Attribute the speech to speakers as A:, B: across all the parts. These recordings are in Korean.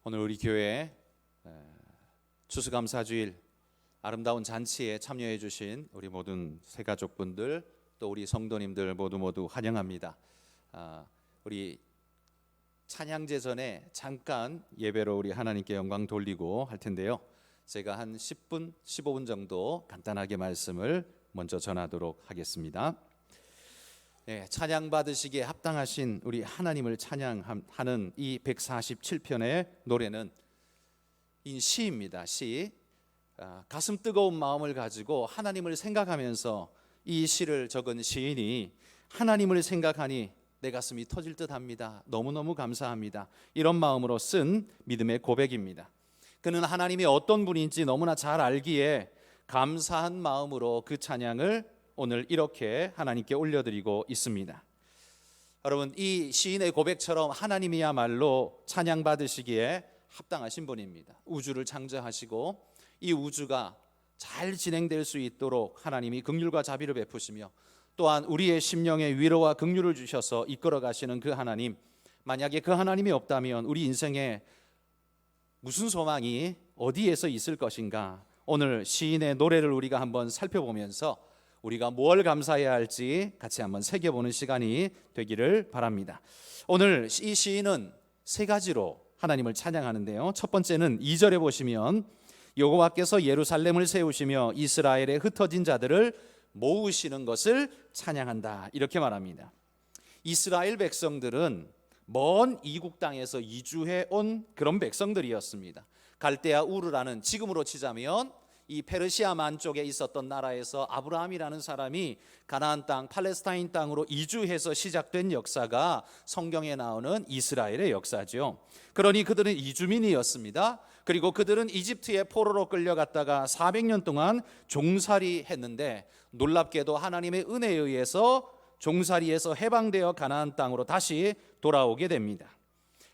A: 오늘 우리 교회 추수감사주일 아름다운 잔치에 참여해 주신 우리 모든 새가족분들 또 우리 성도님들 모두 환영합니다. 우리 찬양제 전에 잠깐 예배로 우리 하나님께 영광 돌리고 할 텐데요. 제가 한 10분, 15분 정도 간단하게 말씀을 먼저 전하도록 하겠습니다. 찬양 받으시기에 합당하신 우리 하나님을 찬양하는 이 147편의 노래는 시입니다. 시. 가슴 뜨거운 마음을 가지고 하나님을 생각하면서 이 시를 적은 시인이 하나님을 생각하니 내 가슴이 터질 듯합니다. 너무너무 감사합니다. 이런 마음으로 쓴 믿음의 고백입니다. 그는 하나님이 어떤 분인지 너무나 잘 알기에 감사한 마음으로 그 찬양을 오늘 이렇게 하나님께 올려드리고 있습니다. 여러분, 이 시인의 고백처럼 하나님이야말로 찬양받으시기에 합당하신 분입니다. 우주를 창조하시고 이 우주가 잘 진행될 수 있도록 하나님이 긍휼과 자비를 베푸시며 또한 우리의 심령에 위로와 긍휼을 주셔서 이끌어 가시는 그 하나님, 만약에 그 하나님이 없다면 우리 인생에 무슨 소망이 어디에서 있을 것인가? 오늘 시인의 노래를 우리가 한번 살펴보면서 우리가 뭘 감사해야 할지 같이 한번 새겨보는 시간이 되기를 바랍니다. 오늘 이 시인은 세 가지로 하나님을 찬양하는데요. 첫 번째는 2절에 보시면 여호와께서 예루살렘을 세우시며 이스라엘에 흩어진 자들을 모으시는 것을 찬양한다, 이렇게 말합니다. 이스라엘 백성들은 먼 이국 땅에서 이주해 온 그런 백성들이었습니다. 갈대아 우르라는, 지금으로 치자면 이 페르시아 만 쪽에 있었던 나라에서 아브라함이라는 사람이 가나안 땅, 팔레스타인 땅으로 이주해서 시작된 역사가 성경에 나오는 이스라엘의 역사죠. 그러니 그들은 이주민이었습니다. 그리고 그들은 이집트의 포로로 끌려갔다가 400년 동안 종살이 했는데 놀랍게도 하나님의 은혜에 의해서 종살이에서 해방되어 가나안 땅으로 다시 돌아오게 됩니다.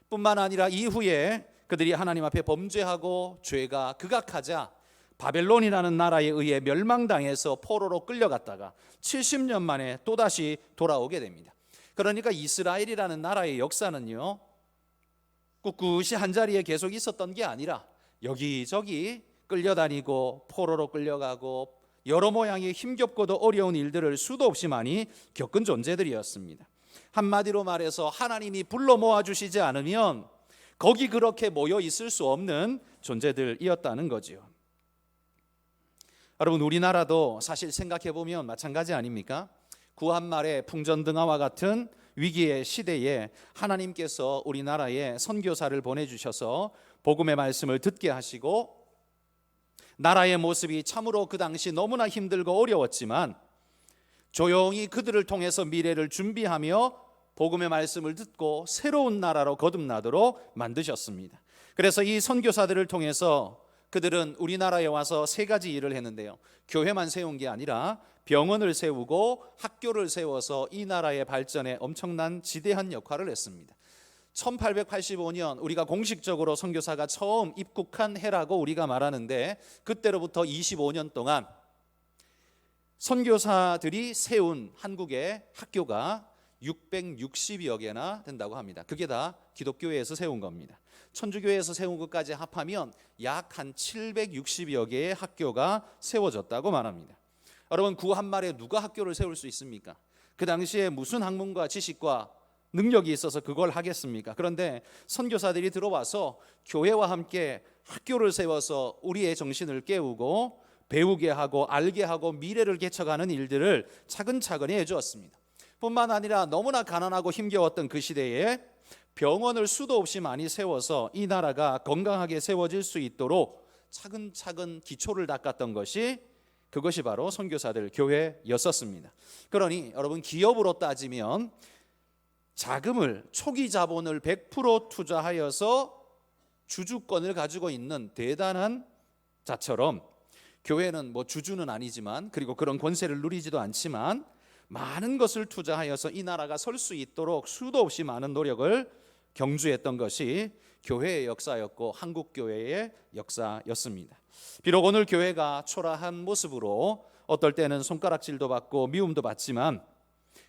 A: 뿐만 아니라 이후에 그들이 하나님 앞에 범죄하고 죄가 극악하자 바벨론이라는 나라에 의해 멸망당해서 포로로 끌려갔다가 70년 만에 또다시 돌아오게 됩니다. 그러니까 이스라엘이라는 나라의 역사는요, 꿋꿋이 한자리에 계속 있었던 게 아니라 여기저기 끌려다니고 포로로 끌려가고 여러 모양의 힘겹고도 어려운 일들을 수도 없이 많이 겪은 존재들이었습니다. 한마디로 말해서 하나님이 불러 모아주시지 않으면 거기 그렇게 모여 있을 수 없는 존재들이었다는 거죠. 여러분, 우리나라도 사실 생각해보면 마찬가지 아닙니까? 구한말의 풍전등화와 같은 위기의 시대에 하나님께서 우리나라에 선교사를 보내주셔서 복음의 말씀을 듣게 하시고 나라의 모습이 참으로 그 당시 너무나 힘들고 어려웠지만 조용히 그들을 통해서 미래를 준비하며 복음의 말씀을 듣고 새로운 나라로 거듭나도록 만드셨습니다. 그래서 이 선교사들을 통해서 그들은 우리나라에 와서 세 가지 일을 했는데요. 교회만 세운 게 아니라 병원을 세우고 학교를 세워서 이 나라의 발전에 엄청난 지대한 역할을 했습니다. 1885년 우리가 공식적으로 선교사가 처음 입국한 해라고 우리가 말하는데 그때로부터 25년 동안 선교사들이 세운 한국의 학교가 660여 개나 된다고 합니다. 그게 다 기독교회에서 세운 겁니다. 천주교회에서 세운 것까지 합하면 약 한 760여 개의 학교가 세워졌다고 말합니다. 여러분, 구한말에 누가 학교를 세울 수 있습니까? 그 당시에 무슨 학문과 지식과 능력이 있어서 그걸 하겠습니까? 그런데 선교사들이 들어와서 교회와 함께 학교를 세워서 우리의 정신을 깨우고 배우게 하고 알게 하고 미래를 개척하는 일들을 차근차근히 해주었습니다. 뿐만 아니라 너무나 가난하고 힘겨웠던 그 시대에 병원을 수도 없이 많이 세워서 이 나라가 건강하게 세워질 수 있도록 차근차근 기초를 닦았던 것이 그것이 바로 선교사들 교회였었습니다. 그러니 여러분, 기업으로 따지면 자금을, 초기 자본을 100% 투자하여서 주주권을 가지고 있는 대단한 자처럼 교회는 뭐 주주는 아니지만 그리고 그런 권세를 누리지도 않지만 많은 것을 투자하여서 이 나라가 설 수 있도록 수도 없이 많은 노력을 경주했던 것이 교회의 역사였고 한국 교회의 역사였습니다. 비록 오늘 교회가 초라한 모습으로 어떨 때는 손가락질도 받고 미움도 받지만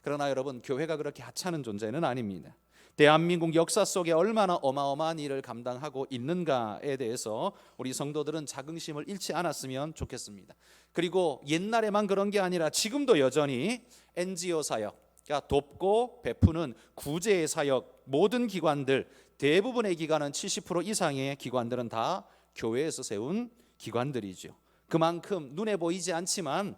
A: 그러나 여러분, 교회가 그렇게 하찮은 존재는 아닙니다. 대한민국 역사 속에 얼마나 어마어마한 일을 감당하고 있는가에 대해서 우리 성도들은 자긍심을 잃지 않았으면 좋겠습니다. 그리고 옛날에만 그런 게 아니라 지금도 여전히 NGO 사역, 그러니까 돕고 베푸는 구제의 사역, 모든 기관들, 대부분의 기관은 70% 이상의 기관들은 다 교회에서 세운 기관들이죠. 그만큼 눈에 보이지 않지만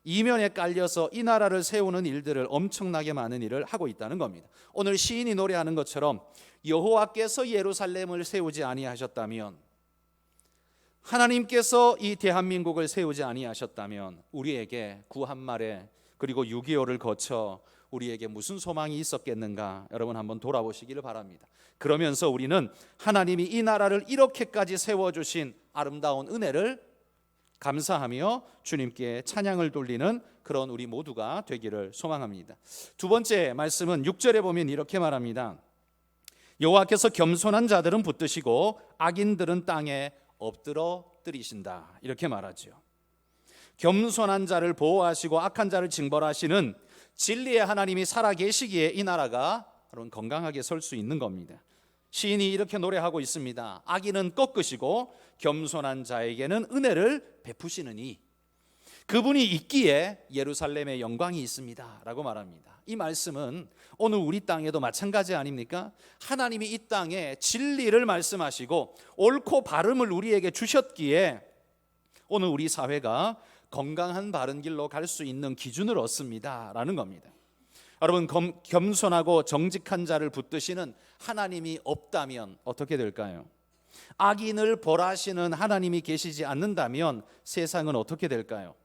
A: 이면에 깔려서 이 나라를 세우는 일들을 엄청나게 많은 일을 하고 있다는 겁니다. 오늘 시인이 노래하는 것처럼 여호와께서 예루살렘을 세우지 아니하셨다면, 하나님께서 이 대한민국을 세우지 아니하셨다면 우리에게 구한말에 그리고 6.25를 거쳐 우리에게 무슨 소망이 있었겠는가, 여러분 한번 돌아보시기를 바랍니다. 그러면서 우리는 하나님이 이 나라를 이렇게까지 세워주신 아름다운 은혜를 감사하며 주님께 찬양을 돌리는 그런 우리 모두가 되기를 소망합니다. 두 번째 말씀은 6절에 보면 이렇게 말합니다. 여호와께서 겸손한 자들은 붙드시고 악인들은 땅에 엎드러뜨리신다, 이렇게 말하죠. 겸손한 자를 보호하시고 악한 자를 징벌하시는 진리의 하나님이 살아계시기에 이 나라가 여러분 건강하게 설 수 있는 겁니다. 시인이 이렇게 노래하고 있습니다. 악인은 꺾으시고 겸손한 자에게는 은혜를 베푸시느니 그분이 있기에 예루살렘에 영광이 있습니다 라고 말합니다. 이 말씀은 오늘 우리 땅에도 마찬가지 아닙니까? 하나님이 이 땅에 진리를 말씀하시고 옳고 바름을 우리에게 주셨기에 오늘 우리 사회가 건강한 바른 길로 갈 수 있는 기준을 얻습니다 라는 겁니다. 여러분, 겸손하고 정직한 자를 붙드시는 하나님이 없다면 어떻게 될까요? 악인을 벌하시는 하나님이 계시지 않는다면 세상은 어떻게 될까요?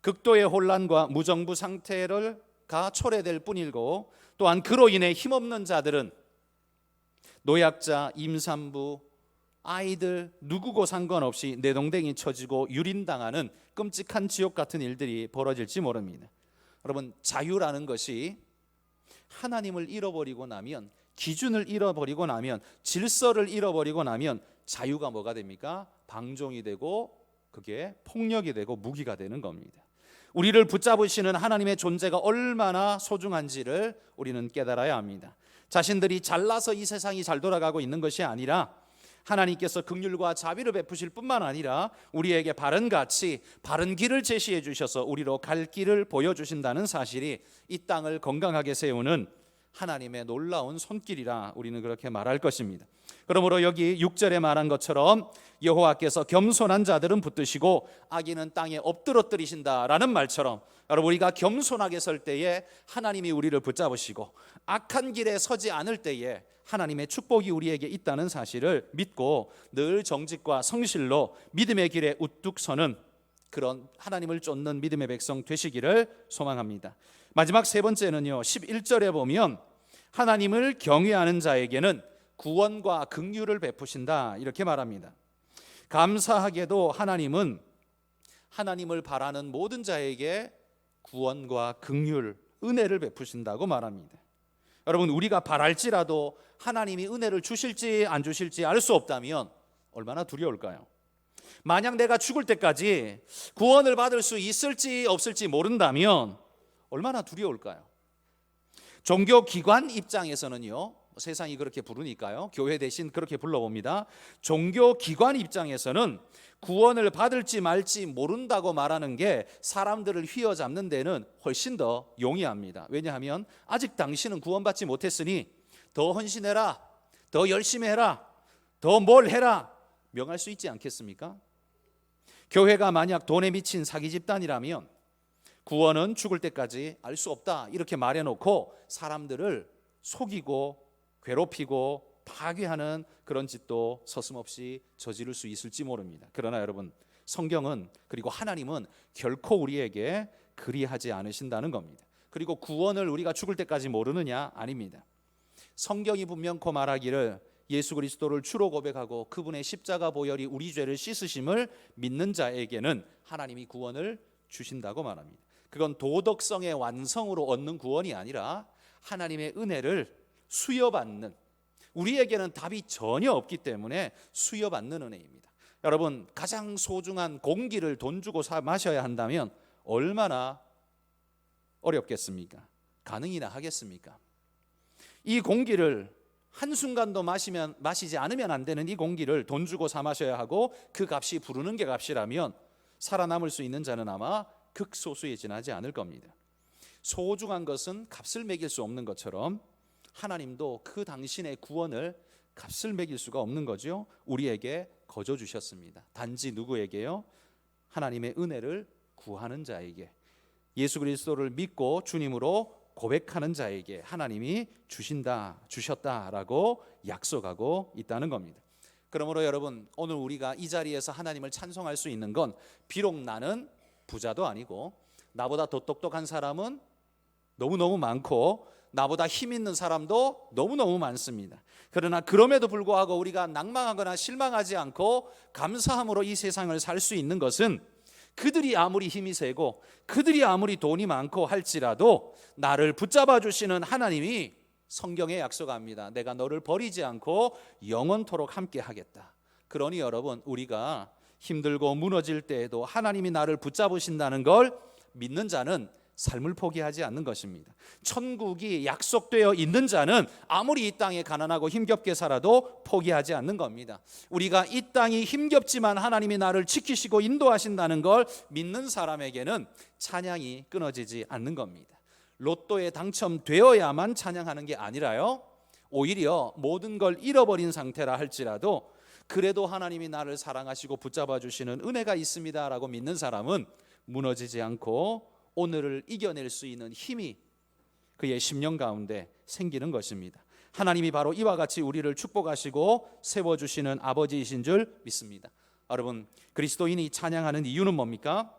A: 극도의 혼란과 무정부 상태가 초래될 뿐이고, 또한 그로 인해 힘없는 자들은 노약자, 임산부, 아이들 누구고 상관없이 내동댕이 쳐지고 유린당하는 끔찍한 지옥 같은 일들이 벌어질지 모릅니다. 여러분, 자유라는 것이 하나님을 잃어버리고 나면, 기준을 잃어버리고 나면, 질서를 잃어버리고 나면 자유가 뭐가 됩니까? 방종이 되고 그게 폭력이 되고 무기가 되는 겁니다. 우리를 붙잡으시는 하나님의 존재가 얼마나 소중한지를 우리는 깨달아야 합니다. 자신들이 잘나서 이 세상이 잘 돌아가고 있는 것이 아니라 하나님께서 긍휼과 자비를 베푸실 뿐만 아니라 우리에게 바른 가치, 바른 길을 제시해 주셔서 우리로 갈 길을 보여주신다는 사실이 이 땅을 건강하게 세우는 하나님의 놀라운 손길이라 우리는 그렇게 말할 것입니다. 그러므로 여기 6절에 말한 것처럼 여호와께서 겸손한 자들은 붙드시고 악인은 땅에 엎드러뜨리신다라는 말처럼, 여러분, 우리가 겸손하게 설 때에 하나님이 우리를 붙잡으시고 악한 길에 서지 않을 때에 하나님의 축복이 우리에게 있다는 사실을 믿고 늘 정직과 성실로 믿음의 길에 우뚝 서는 그런 하나님을 쫓는 믿음의 백성 되시기를 소망합니다. 마지막 세 번째는요, 11절에 보면 하나님을 경외하는 자에게는 구원과 긍휼을 베푸신다, 이렇게 말합니다. 감사하게도 하나님은 하나님을 바라는 모든 자에게 구원과 긍휼, 은혜를 베푸신다고 말합니다. 여러분, 우리가 바랄지라도 하나님이 은혜를 주실지 안 주실지 알 수 없다면 얼마나 두려울까요? 만약 내가 죽을 때까지 구원을 받을 수 있을지 없을지 모른다면 얼마나 두려울까요? 종교기관 입장에서는요, 세상이 그렇게 부르니까요, 교회 대신 그렇게 불러봅니다. 종교기관 입장에서는 구원을 받을지 말지 모른다고 말하는 게 사람들을 휘어잡는 데는 훨씬 더 용이합니다. 왜냐하면 아직 당신은 구원받지 못했으니 더 헌신해라, 더 열심히 해라, 더 뭘 해라 명할 수 있지 않겠습니까? 교회가 만약 돈에 미친 사기 집단이라면 구원은 죽을 때까지 알 수 없다, 이렇게 말해놓고 사람들을 속이고 괴롭히고 파괴하는 그런 짓도 서슴없이 저지를 수 있을지 모릅니다. 그러나 여러분, 성경은, 그리고 하나님은 결코 우리에게 그리하지 않으신다는 겁니다. 그리고 구원을 우리가 죽을 때까지 모르느냐? 아닙니다. 성경이 분명코 말하기를 예수 그리스도를 주로 고백하고 그분의 십자가 보혈이 우리 죄를 씻으심을 믿는 자에게는 하나님이 구원을 주신다고 말합니다. 그건 도덕성의 완성으로 얻는 구원이 아니라 하나님의 은혜를 수여받는, 우리에게는 답이 전혀 없기 때문에 수여받는 은혜입니다. 여러분, 가장 소중한 공기를 돈 주고 마셔야 한다면 얼마나 어렵겠습니까? 가능이나 하겠습니까? 이 공기를 한순간도 마시지 않으면 안 되는 이 공기를 돈 주고 사 마셔야 하고 그 값이 부르는 게 값이라면 살아남을 수 있는 자는 아마 극소수에 지나지 않을 겁니다. 소중한 것은 값을 매길 수 없는 것처럼 하나님도 그 당신의 구원을 값을 매길 수가 없는 거죠. 우리에게 거저 주셨습니다. 단지 누구에게요? 하나님의 은혜를 구하는 자에게, 예수 그리스도를 믿고 주님으로 고백하는 자에게 하나님이 주셨다라고 약속하고 있다는 겁니다. 그러므로 여러분, 오늘 우리가 이 자리에서 하나님을 찬송할 수 있는 건 비록 나는 부자도 아니고 나보다 더 똑똑한 사람은 너무너무 많고 나보다 힘 있는 사람도 너무너무 많습니다. 그러나 그럼에도 불구하고 우리가 낭망하거나 실망하지 않고 감사함으로 이 세상을 살 수 있는 것은 그들이 아무리 힘이 세고 그들이 아무리 돈이 많고 할지라도 나를 붙잡아 주시는 하나님이 성경에 약속합니다. 내가 너를 버리지 않고 영원토록 함께 하겠다. 그러니 여러분, 우리가 힘들고 무너질 때에도 하나님이 나를 붙잡으신다는 걸 믿는 자는 삶을 포기하지 않는 것입니다. 천국이 약속되어 있는 자는 아무리 이 땅에 가난하고 힘겹게 살아도 포기하지 않는 겁니다. 우리가 이 땅이 힘겹지만 하나님이 나를 지키시고 인도하신다는 걸 믿는 사람에게는 찬양이 끊어지지 않는 겁니다. 로또에 당첨되어야만 찬양하는 게 아니라요, 오히려 모든 걸 잃어버린 상태라 할지라도 그래도 하나님이 나를 사랑하시고 붙잡아 주시는 은혜가 있습니다라고 믿는 사람은 무너지지 않고 오늘을 이겨낼 수 있는 힘이 그의 심령 가운데 생기는 것입니다. 하나님이 바로 이와 같이 우리를 축복하시고 세워주시는 아버지이신 줄 믿습니다. 여러분, 그리스도인이 찬양하는 이유는 뭡니까?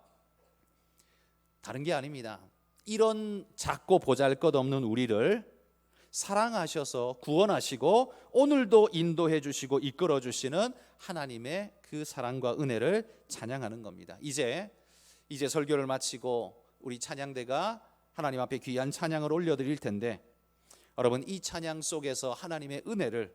A: 다른 게 아닙니다. 이런 작고 보잘것없는 우리를 사랑하셔서 구원하시고 오늘도 인도해 주시고 이끌어 주시는 하나님의 그 사랑과 은혜를 찬양하는 겁니다. 이제 설교를 마치고 우리 찬양대가 하나님 앞에 귀한 찬양을 올려드릴 텐데, 여러분, 이 찬양 속에서 하나님의 은혜를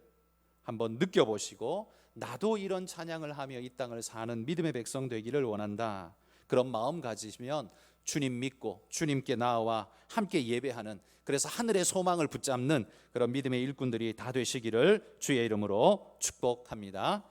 A: 한번 느껴보시고 나도 이런 찬양을 하며 이 땅을 사는 믿음의 백성 되기를 원한다, 그런 마음 가지시면 주님 믿고 주님께 나와 함께 예배하는, 그래서 하늘의 소망을 붙잡는 그런 믿음의 일꾼들이 다 되시기를 주의 이름으로 축복합니다.